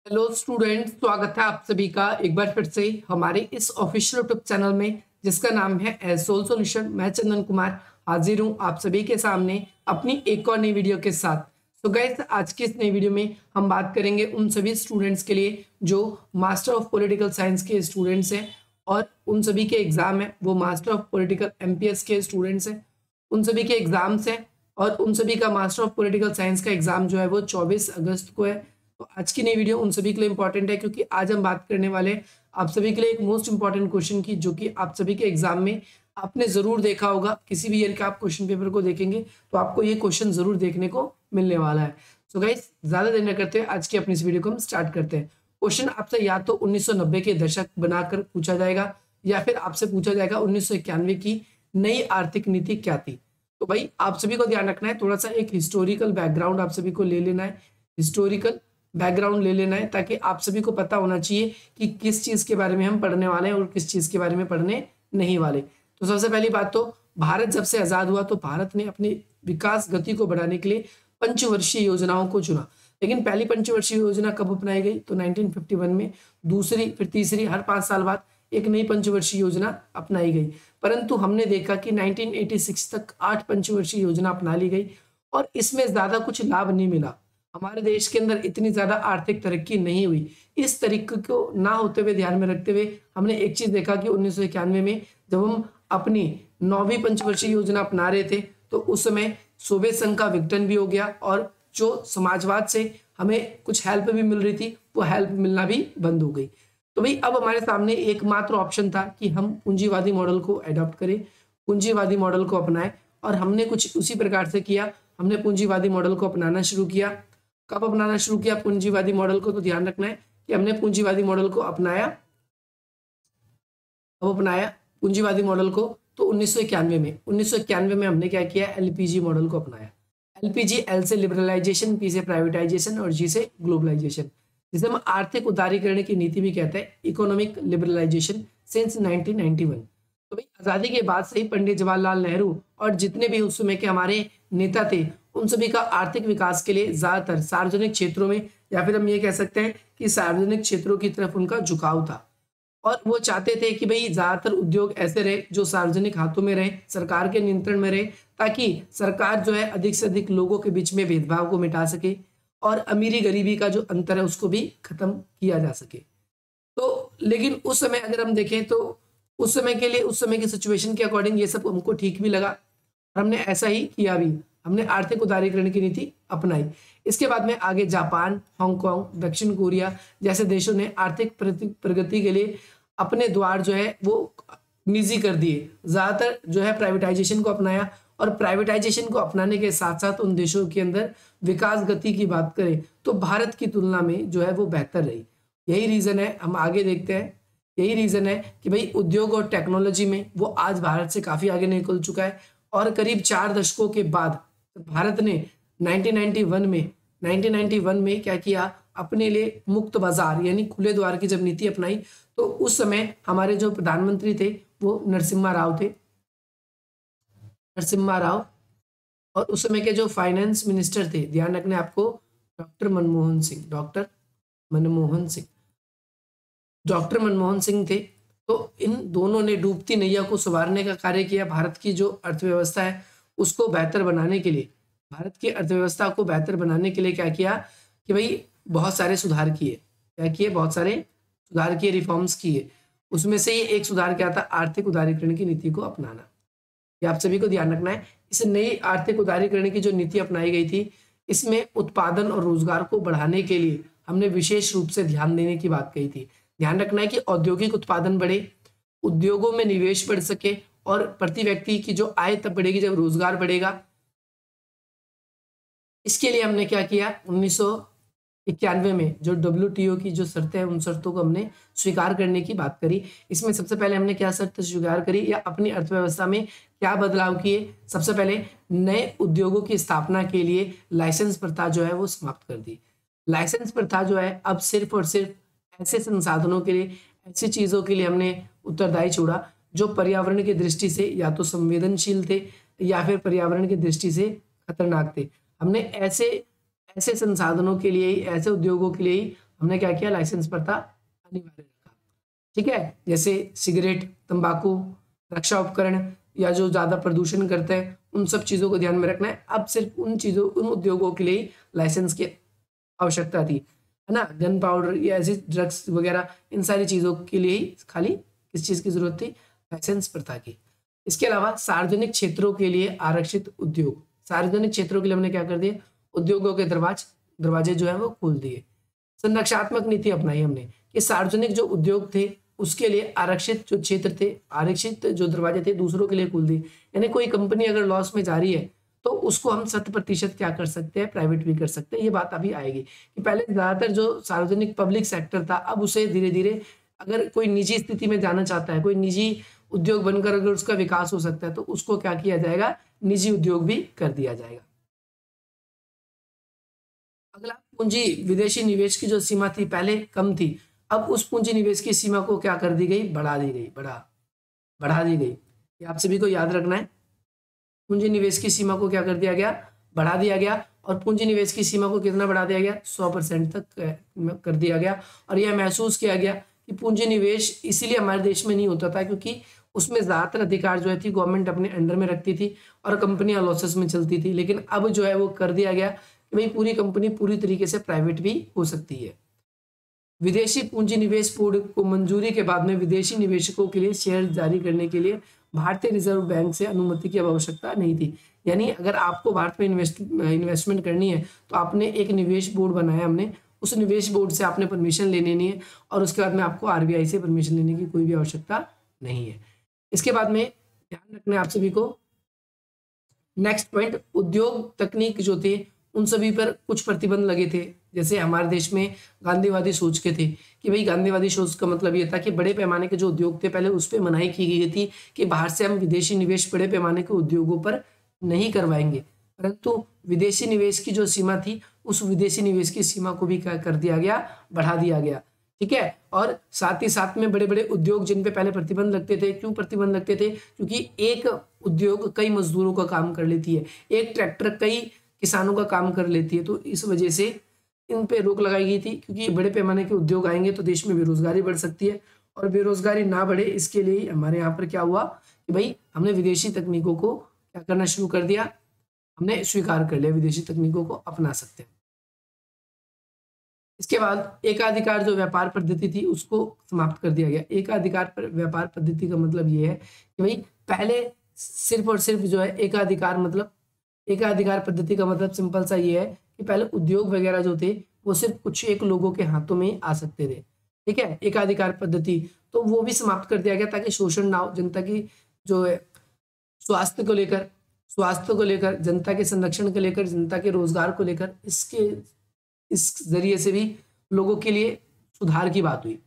Hello students, स्वागत है आप सभी का एक बार फिर से हमारे इस ऑफिशियल यूट्यूब चैनल में जिसका नाम है एसोल सॉल्यूशन। मैं चंदन कुमार हाजिर हूं आप सभी के सामने अपनी एक और नई वीडियो के साथ। तो गाइस, आज की इस नई वीडियो में हम बात करेंगे उन सभी स्टूडेंट्स के लिए जो मास्टर ऑफ पॉलिटिकल साइंस के स्टूडेंट्स हैं और उन सभी के एग्जाम है वो मास्टर ऑफ पॉलिटिकल एमपीएस के स्टूडेंट्स हैं। उन सभी के एग्जाम्स हैं और उन सभी का मास्टर ऑफ पॉलिटिकल साइंस का एग्जाम जो है वो 24 अगस्त को है। तो आज की नई वीडियो उन सभी के लिए इंपॉर्टेंट है क्योंकि आज हम बात करने वाले हैं आप सभी के लिए एक मोस्ट इंपॉर्टेंट क्वेश्चन की, जो कि आप सभी के एग्जाम में आपने जरूर देखा होगा। किसी भी ईयर के आप क्वेश्चन पेपर को देखेंगे तो आपको ये क्वेश्चन जरूर देखने को मिलने वाला है। सो गाइस, ज्यादा देर न करते हुए आज की अपनी इस वीडियो को हम स्टार्ट करते हैं। क्वेश्चन आपसे या तो 1990 के दशक बनाकर पूछा जाएगा या फिर आपसे पूछा जाएगा 1991 की नई आर्थिक नीति क्या थी। तो भाई आप सभी को ध्यान रखना है, थोड़ा सा एक हिस्टोरिकल बैकग्राउंड आप सभी को ले लेना है, हिस्टोरिकल बैकग्राउंड ले लेना है, ताकि आप सभी को पता होना चाहिए कि किस चीज के बारे में हम पढ़ने वाले हैं और किस चीज के बारे में पढ़ने नहीं वाले। तो सबसे पहली बात, तो भारत जब से आजाद हुआ तो भारत ने अपनी विकास गति को बढ़ाने के लिए पंचवर्षीय योजनाओं को चुना। लेकिन पहली पंचवर्षीय योजना कब अपनाई गई? तो 1951 में। दूसरी, फिर तीसरी, हर 5 साल बाद एक नई पंचवर्षीय योजना अपनाई गई। परंतु हमने देखा कि 1986 तक 8 पंचवर्षीय योजना अपना ली गई और इसमें ज्यादा कुछ लाभ नहीं मिला। हमारे देश के अंदर इतनी ज्यादा आर्थिक तरक्की नहीं हुई। इस तरीके को ना होते हुए, ध्यान में रखते हुए, हमने एक चीज देखा कि 1991 में जब हम अपनी 9वीं पंचवर्षीय योजना अपना रहे थे तो उस समय सोवियत संघ का विघटन भी हो गया और जो समाजवाद से हमें कुछ हेल्प भी मिल रही थी वो हेल्प मिलना भी बंद हो गई। तो भाई अब हमारे सामने एकमात्र ऑप्शन था कि हम पूंजीवादी मॉडल को अडॉप्ट करें, पूंजीवादी मॉडल को अपनाएं, और हमने कुछ उसी प्रकार से किया। हमने पूंजीवादी मॉडल को अपनाना शुरू किया। कब अपनाना शुरू किया पूंजीवादी मॉडल को? तो ध्यान रखना है कि हमने पूंजीवादी मॉडल को अपनाया, अब अपनाया पूंजीवादी मॉडल को तो 1991 में। 1991 में हमने क्या किया? एलपीजी मॉडल को अपनाया। एलपीजी, एल से लिबरलाइजेशन, पी से प्राइवेटाइजेशन और जी से ग्लोबलाइजेशन, जिसे हम आर्थिक उदारीकरण की नीति भी कहते हैं, इकोनॉमिक लिबरलाइजेशन सिंस 1991। तो भाई आजादी के बाद से ही पंडित जवाहरलाल नेहरू और जितने भी उस समय के हमारे नेता थे उन सभी का आर्थिक विकास के लिए ज्यादातर सार्वजनिक क्षेत्रों में, या फिर हम ये कह सकते हैं कि सार्वजनिक क्षेत्रों की तरफ उनका झुकाव था। और वो चाहते थे कि भाई ज्यादातर उद्योग ऐसे रहे जो सार्वजनिक हाथों में रहे, सरकार के नियंत्रण में रहे, ताकि सरकार जो है अधिक से अधिक लोगों के बीच में भेदभाव को मिटा सके और अमीरी गरीबी का जो अंतर है उसको भी खत्म किया जा सके। तो लेकिन उस समय अगर हम देखें तो उस समय के लिए, उस समय की सिचुएशन के अकॉर्डिंग ये सब हमको ठीक भी लगा और हमने ऐसा ही किया भी। हमने आर्थिक उदारीकरण की नीति अपनाई। इसके बाद में आगे जापान, हांगकांग, दक्षिण कोरिया जैसे देशों ने आर्थिक प्रगति के लिए अपने द्वार जो है वो निजी कर दिए, ज्यादातर जो है प्राइवेटाइजेशन को अपनाया। और प्राइवेटाइजेशन को अपनाने के साथ साथ उन देशों के अंदर विकास गति की बात करें तो भारत की तुलना में जो है वो बेहतर रही। यही रीजन है, हम आगे देखते हैं, यही रीजन है कि भाई उद्योग और टेक्नोलॉजी में वो आज भारत से काफी आगे निकल चुका है। और करीब 4 दशकों के बाद भारत ने 1991 में क्या किया? अपने लिए मुक्त बाजार यानी खुले द्वार की जब नीति अपनाई तो उस समय हमारे जो प्रधानमंत्री थे वो नरसिम्हा राव थे, नरसिम्हा राव। और उस समय के जो फाइनेंस मिनिस्टर थे, ध्यान रखना है आपको, doctor Manmohan Singh, doctor Manmohan Singh, doctor Manmohan Singh थे। तो इन दोनों ने डूबती नैया को संवारने का कार्य किया। भारत की जो अर्थव्यवस्था है उसको बेहतर बनाने के लिए, भारत की अर्थव्यवस्था को बेहतर बनाने के लिए क्या किया कि भाई बहुत सारे सुधार किए। क्या किए? बहुत सारे सुधार किए, रिफॉर्म्स किए। उसमें से ही एक सुधार क्या था? आर्थिक उदारीकरण की नीति को अपनाना। ये आप सभी को ध्यान रखना है। इस नई आर्थिक उदारीकरण की जो नीति अपनाई गई थी इसमें उत्पादन और रोजगार को बढ़ाने के लिए हमने विशेष रूप से ध्यान देने की बात कही थी। ध्यान रखना है कि औद्योगिक उत्पादन बढ़े, उद्योगों में निवेश बढ़ सके और प्रति व्यक्ति की जो आय तब बढ़ेगी जब रोजगार बढ़ेगा। इसके लिए हमने क्या किया? 1991 में जो WTO की जो शर्तें हैं उन शर्तों को हमने स्वीकार करने की बात करी। इसमें सबसे पहले हमने क्या शर्त स्वीकार करी या अपनी अर्थव्यवस्था में क्या बदलाव किए? सबसे पहले नए उद्योगों की स्थापना के लिए लाइसेंस प्रथा जो है वो समाप्त कर दी। लाइसेंस प्रथा जो है अब सिर्फ और सिर्फ ऐसे संसाधनों के लिए, ऐसी चीजों के लिए हमने उत्तरदायी छोड़ा जो पर्यावरण की दृष्टि से या तो संवेदनशील थे या फिर पर्यावरण की दृष्टि से खतरनाक थे। हमने ऐसे संसाधनों के लिए ही, ऐसे उद्योगों के लिए ही हमने क्या किया, लाइसेंस प्रथा अनिवार्य रखा। ठीक है, जैसे सिगरेट, तंबाकू, रक्षा उपकरण या जो ज्यादा प्रदूषण करते हैं उन सब चीजों को ध्यान में रखना है। अब सिर्फ उन चीजों, उन उद्योगों के लिए लाइसेंस की आवश्यकता थी, है ना। गन पाउडर या ऐसी ड्रग्स वगैरह, इन सारी चीजों के लिए ही खाली किस चीज की जरूरत थी, लाइसेंस प्रथा की। इसके अलावा सार्वजनिक क्षेत्रों के लिए आरक्षित उद्योग, सार्वजनिक क्षेत्रों के लिए हमने क्या कर दिया, उद्योगों के दरवाजे जो है वो खोल दिए। संरक्षात्मक नीति अपनाई हमने कि सार्वजनिक जो उद्योग थे उसके लिए आरक्षित जो क्षेत्र थे, आरक्षित जो दरवाजे थे दूसरों के लिए खोल दिए। यानी कोई कंपनी अगर लॉस में जा रही है तो उसको हम 100% क्या कर सकते हैं, प्राइवेट भी कर सकते हैं। ये बात अभी आएगी कि पहले ज्यादातर जो सार्वजनिक पब्लिक सेक्टर था, अब उसे धीरे धीरे अगर कोई निजी स्थिति में जाना चाहता है, कोई निजी उद्योग बनकर अगर उसका विकास हो सकता है तो उसको क्या किया जाएगा, निजी उद्योग भी कर दिया जाएगा। अगला, पूंजी विदेशी निवेश की जो सीमा थी पहले कम थी, अब उस पूंजी निवेश की सीमा को क्या कर दी गई, बढ़ा दी गई, बढ़ा दी गई। ये आप सभी को याद रखना है। पूंजी निवेश की सीमा को क्या कर दिया गया, बढ़ा दिया गया। और पूंजी निवेश की सीमा को कितना बढ़ा दिया गया, 100% तक कर दिया गया। और यह महसूस किया गया कि पूंजी निवेश इसीलिए हमारे देश में नहीं होता था क्योंकि उसमें ज्यादातर अधिकार जो है थी गवर्नमेंट अपने अंडर में रखती थी और कंपनियां लॉसेस में चलती थी। लेकिन अब जो है वो कर दिया गया कि भाई पूरी कंपनी पूरी तरीके से प्राइवेट भी हो सकती है। विदेशी पूंजी निवेश बोर्ड को मंजूरी के बाद में विदेशी निवेशकों के लिए शेयर जारी करने के लिए भारतीय रिजर्व बैंक से अनुमति की आवश्यकता नहीं थी। यानी अगर आपको भारत में इन्वेस्टमेंट करनी है तो आपने एक निवेश बोर्ड बनाया, हमने उस निवेश बोर्ड से आपने परमिशन लेनी नहीं है और उसके बाद में आपको आरबीआई से परमिशन लेने की कोई भी आवश्यकता नहीं है। इसके बाद में ध्यान रखना है आप सभी को, नेक्स्ट पॉइंट, उद्योग तकनीक जो थे उन सभी पर कुछ प्रतिबंध लगे थे। जैसे हमारे देश में गांधीवादी सोच के थे कि भाई गांधीवादी सोच का मतलब ये था कि बड़े पैमाने के जो उद्योग थे पहले उस पर मनाही की गई थी कि बाहर से हम विदेशी निवेश बड़े पैमाने के उद्योगों पर नहीं करवाएंगे, परंतु विदेशी निवेश की जो सीमा थी उस विदेशी निवेश की सीमा को भी क्या कर दिया गया, बढ़ा दिया गया। ठीक है, और साथ ही साथ में बड़े बड़े उद्योग जिन पे पहले प्रतिबंध लगते थे, क्यों प्रतिबंध लगते थे, क्योंकि एक उद्योग कई मजदूरों का काम कर लेती है, एक ट्रैक्टर कई किसानों का काम कर लेती है, तो इस वजह से इन पे रोक लगाई गई थी। क्योंकि बड़े पैमाने के उद्योग आएंगे तो देश में बेरोजगारी बढ़ सकती है और बेरोजगारी ना बढ़े इसके लिए हमारे यहाँ पर क्या हुआ कि भाई हमने विदेशी तकनीकों को क्या करना शुरू कर दिया, हमने स्वीकार कर लिया विदेशी तकनीकों को अपना सकते हैं। इसके बाद एकाधिकार जो व्यापार पद्धति थी उसको समाप्त कर दिया गया। एकाधिकार पर व्यापार पद्धति का मतलब ये है कि भाई पहले सिर्फ और सिर्फ जो है एकाधिकार, मतलब एकाधिकार पद्धति का मतलब सिंपल सा ये है कि पहले उद्योग वगैरह जो थे वो सिर्फ कुछ एक लोगों के हाथों में आ सकते थे। ठीक है, एकाधिकार पद्धति तो वो भी समाप्त कर दिया गया ताकि शोषण ना हो। जनता की जो है स्वास्थ्य को लेकर, जनता के संरक्षण को लेकर, जनता के रोजगार को लेकर, इस जरिए से भी लोगों के लिए सुधार की बात हुई।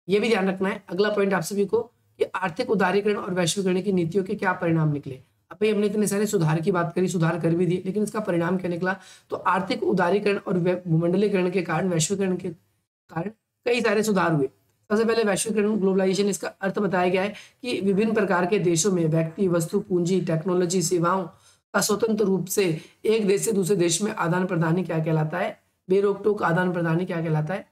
ये भी ध्यान रखना है। अगला पॉइंट आप सभी को कि आर्थिक उदारीकरण और वैश्वीकरण की नीतियों के क्या परिणाम निकले। अब भाई हमने इतने सारे सुधार की बात करी, सुधार कर भी दिए, लेकिन इसका परिणाम क्या निकला, तो आर्थिक उदारीकरण और भूमंडलीकरण के कारण, वैश्वीकरण के कारण कई सारे सुधार हुए। सबसे पहले वैश्वीकरण, ग्लोबलाइजेशन, इसका अर्थ बताया गया है कि विभिन्न प्रकार के देशों में व्यक्ति, वस्तु, पूंजी, टेक्नोलॉजी, सेवाओं का स्वतंत्र रूप से एक देश से दूसरे देश में आदान प्रदान क्या कहलाता है, बेरोक टोक आदान प्रदान क्या कहलाता है।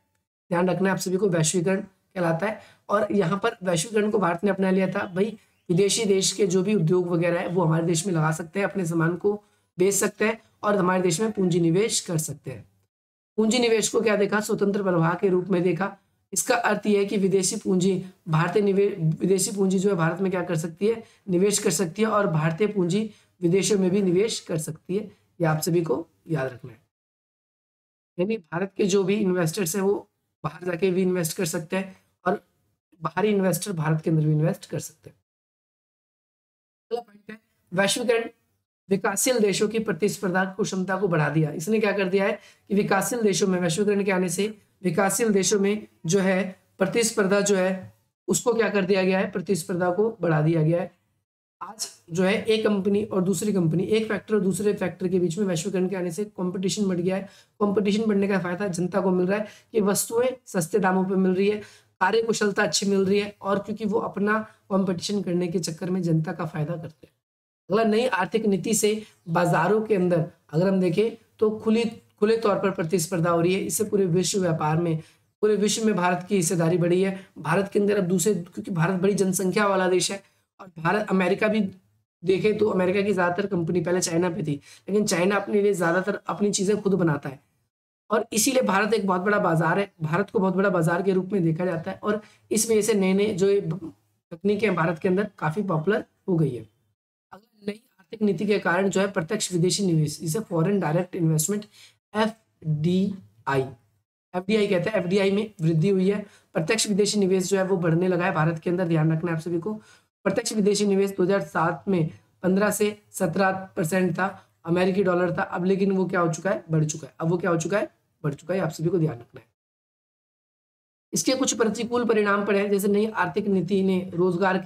ध्यान रखना है आप सभी को, वैश्वीकरण कहलाता है। और यहाँ पर वैश्वीकरण को भारत ने अपना लिया था। भाई विदेशी देश के जो भी उद्योग वगैरह है वो हमारे देश में लगा सकते हैं, अपने सामान को बेच सकते हैं और हमारे देश में पूंजी निवेश कर सकते हैं। पूंजी निवेश को क्या देखा, स्वतंत्र प्रवाह के रूप में देखा। इसका अर्थ यह है कि विदेशी पूंजी जो है भारत में क्या कर सकती है, निवेश कर सकती है और भारतीय पूंजी विदेशों में भी निवेश कर सकती है। ये आप सभी को याद रखना है। यानी भारत के जो भी इन्वेस्टर्स हैं वो बाहर जाके भी इन्वेस्ट कर सकते हैं और बाहरी इन्वेस्टर भारत के अंदर भी इन्वेस्ट कर सकते हैं। अगला पॉइंट है वैश्वीकरण, विकासशील देशों की प्रतिस्पर्धा को क्षमता को बढ़ा दिया। इसने क्या कर दिया है कि विकासशील देशों में वैश्वीकरण के आने से विकासशील देशों में जो है प्रतिस्पर्धा जो है उसको क्या कर दिया गया है, प्रतिस्पर्धा को बढ़ा दिया गया है। आज जो है एक कंपनी और दूसरी कंपनी, एक फैक्टर और दूसरे फैक्टर के बीच में वैश्वीकरण के आने से कंपटीशन बढ़ गया है। कंपटीशन बढ़ने का फायदा जनता को मिल रहा है कि वस्तुएं सस्ते दामों पर मिल रही है, कार्य कुशलता अच्छी मिल रही है और क्योंकि वो अपना कंपटीशन करने के चक्कर में जनता का फायदा करते हैं। अगला, नई आर्थिक नीति से बाजारों के अंदर अगर हम देखें तो खुले तौर पर प्रतिस्पर्धा हो रही है। इससे पूरे विश्व व्यापार में पूरे विश्व में भारत की हिस्सेदारी बढ़ी है। भारत के अंदर अब दूसरे, क्योंकि भारत बड़ी जनसंख्या वाला देश है और भारत, अमेरिका भी देखें तो अमेरिका की ज़्यादातर कंपनी पहले चाइना पे थी, लेकिन चाइना अपने लिए ज़्यादातर अपनी चीज़ें खुद बनाता है और इसीलिए भारत एक बहुत बड़ा बाजार है। भारत को बहुत बड़ा बाजार के रूप में देखा जाता है और इस वजह से नए नए जो तकनीकें हैं भारत के अंदर काफ़ी पॉपुलर हो गई है। अगर नई आर्थिक नीति के कारण जो है प्रत्यक्ष विदेशी निवेश, जिसे foreign direct investment, FDI, FDI कहते हैं, एफडीआई में वृद्धि हुई है। प्रत्यक्ष विदेशी निवेश जो है वो बढ़ने लगा है भारत के अंदर। ध्यान रखना है आप सभी को, प्रत्यक्ष विदेशी निवेश 2007 में 15 से 17% था, अमेरिकी डॉलर था। अब लेकिन वो क्या हो चुका है, बढ़ चुका है। अब वो क्या हो चुका है, बढ़ चुका है। आप सभी को ध्यान रखना है। इसके कुछ प्रतिकूल परिणाम पड़े हैं, जैसे नई आर्थिक नीति ने रोजगार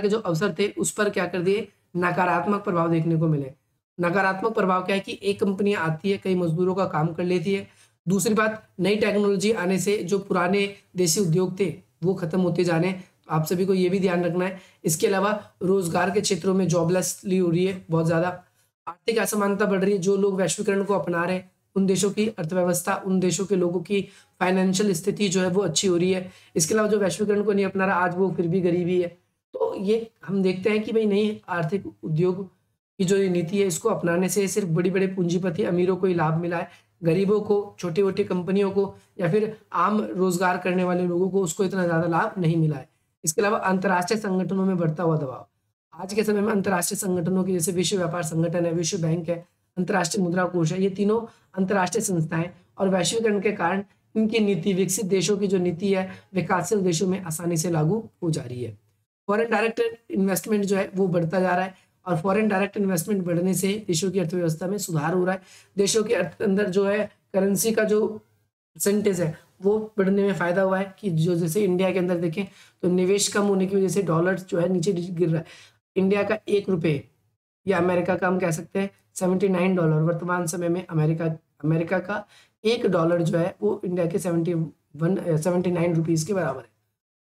के जो अवसर थे उस पर क्या कर दिए, नकारात्मक प्रभाव देखने को मिले। नकारात्मक प्रभाव क्या है कि एक कंपनी आती है, कई मजदूरों का काम कर लेती है। दूसरी बात, नई टेक्नोलॉजी आने से जो पुराने देसी उद्योग थे वो खत्म होते जाने, आप सभी को ये भी ध्यान रखना है। इसके अलावा रोजगार के क्षेत्रों में जॉबलेसली हो रही है बहुत ज्यादा, आर्थिक असमानता बढ़ रही है। जो लोग वैश्वीकरण को अपना रहे हैं उन देशों की अर्थव्यवस्था, उन देशों के लोगों की फाइनेंशियल स्थिति जो है वो अच्छी हो रही है। इसके अलावा जो वैश्वीकरण को नहीं अपना रहा आज वो फिर भी गरीबी है। तो ये हम देखते हैं कि भाई नई आर्थिक उद्योग की जो नीति है इसको अपनाने से सिर्फ बड़ी बड़े पूंजीपति अमीरों को ही लाभ मिला है, गरीबों को, छोटी मोटी कंपनियों को या फिर आम रोजगार करने वाले लोगों को उसको इतना ज्यादा लाभ नहीं मिला है। इसके अलावा अंतर्राष्ट्रीय संगठनों में बढ़ता हुआ दबाव, आज के समय में अंतर्राष्ट्रीय संगठनों की, जैसे विश्व व्यापार संगठन है, विश्व बैंक है, अंतर्राष्ट्रीय मुद्रा कोष है, ये तीनों अंतर्राष्ट्रीय संस्थाएं और वैश्वीकरण के कारण इनकी नीति विकसित देशों की जो नीति है विकासशील देशों में आसानी से लागू हो जा रही है। फॉरेन डायरेक्ट इन्वेस्टमेंट जो है वो बढ़ता जा रहा है और फॉरेन डायरेक्ट इन्वेस्टमेंट बढ़ने से देशों की अर्थव्यवस्था में सुधार हो रहा है। देशों के अंदर जो है करेंसी का जो परसेंटेज है वो बढ़ने में फायदा हुआ है कि जो जैसे इंडिया के अंदर देखें तो निवेश कम होने की वजह से डॉलर जो है नीचे गिर रहा है। इंडिया का 1 रुपये या अमेरिका का हम कह सकते हैं $79, वर्तमान समय में अमेरिका का $1 जो है वो इंडिया के 79 रुपीज़ के बराबर है।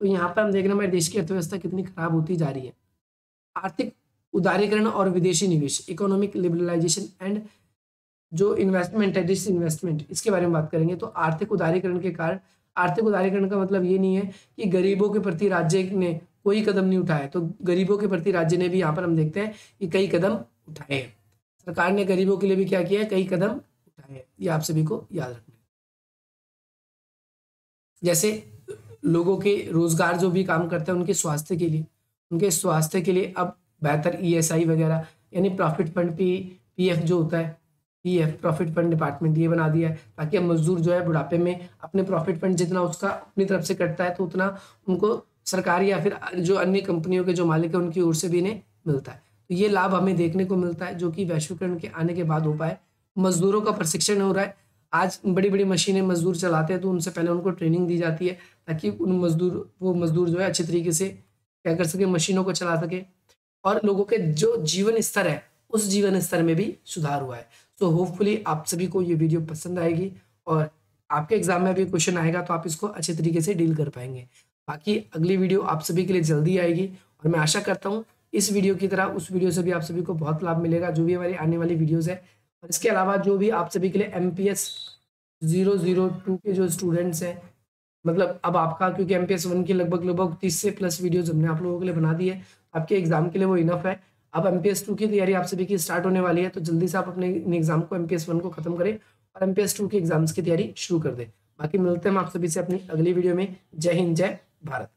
तो यहाँ पर हम देख रहे हैं हमारे देश की अर्थव्यवस्था कितनी खराब होती जा रही है। आर्थिक उदारीकरण और विदेशी निवेश, इकोनॉमिक लिबरलाइजेशन एंड जो इन्वेस्टमेंट है, डिस इन्वेस्टमेंट, इसके बारे में बात करेंगे। तो आर्थिक उदारीकरण के कारण, आर्थिक उदारीकरण का मतलब ये नहीं है कि गरीबों के प्रति राज्य ने कोई कदम नहीं उठाया, तो गरीबों के प्रति राज्य ने भी यहाँ पर हम देखते हैं कि कई कदम उठाए हैं। सरकार ने गरीबों के लिए भी क्या किया है, कई कदम उठाए हैं। ये आप सभी को याद रखना है। जैसे लोगों के रोजगार जो भी काम करते हैं उनके स्वास्थ्य के लिए अब बेहतर ESI वगैरह यानी प्रॉफिट फंड, PF जो होता है, PF प्रॉफिट फंड डिपार्टमेंट, ये बना दिया है ताकि अब मजदूर जो है बुढ़ापे में अपने प्रॉफिट फंड जितना उसका अपनी तरफ से कटता है तो उतना उनको सरकार या फिर जो अन्य कंपनियों के जो मालिक है उनकी ओर से भी इन्हें मिलता है। तो ये लाभ हमें देखने को मिलता है जो कि वैश्वीकरण के आने के बाद हो पाए। मजदूरों का प्रशिक्षण हो रहा है। आज बड़ी बड़ी मशीनें मजदूर चलाते हैं तो उनसे पहले उनको ट्रेनिंग दी जाती है ताकि वो मजदूर जो है अच्छे तरीके से क्या कर सके, मशीनों को चला सके और लोगों के जो जीवन स्तर है उस जीवन स्तर में भी सुधार हुआ है। तो होपफुली आप सभी को ये वीडियो पसंद आएगी और आपके एग्जाम में भी क्वेश्चन आएगा तो आप इसको अच्छे तरीके से डील कर पाएंगे। बाकी अगली वीडियो आप सभी के लिए जल्दी आएगी और मैं आशा करता हूँ इस वीडियो की तरह उस वीडियो से भी आप सभी को बहुत लाभ मिलेगा, जो भी हमारी आने वाली वीडियोज़ है। और इसके अलावा जो भी आप सभी के लिए MPS 002 के जो स्टूडेंट्स हैं, मतलब अब आपका, क्योंकि MPS 1 की लगभग 30 से प्लस वीडियोज हमने आप लोगों के लिए बना दी है, आपके एग्जाम के लिए वो इनफ है। अब MPS 2 की तैयारी आप सभी की स्टार्ट होने वाली है, तो जल्दी से आप अपने एग्जाम को MPS 1 को खत्म करें और MPS 2 के एग्जाम्स की तैयारी शुरू कर दें। बाकी मिलते हैं हम आप सभी से अपनी अगली वीडियो में। जय हिंद, जय भारत।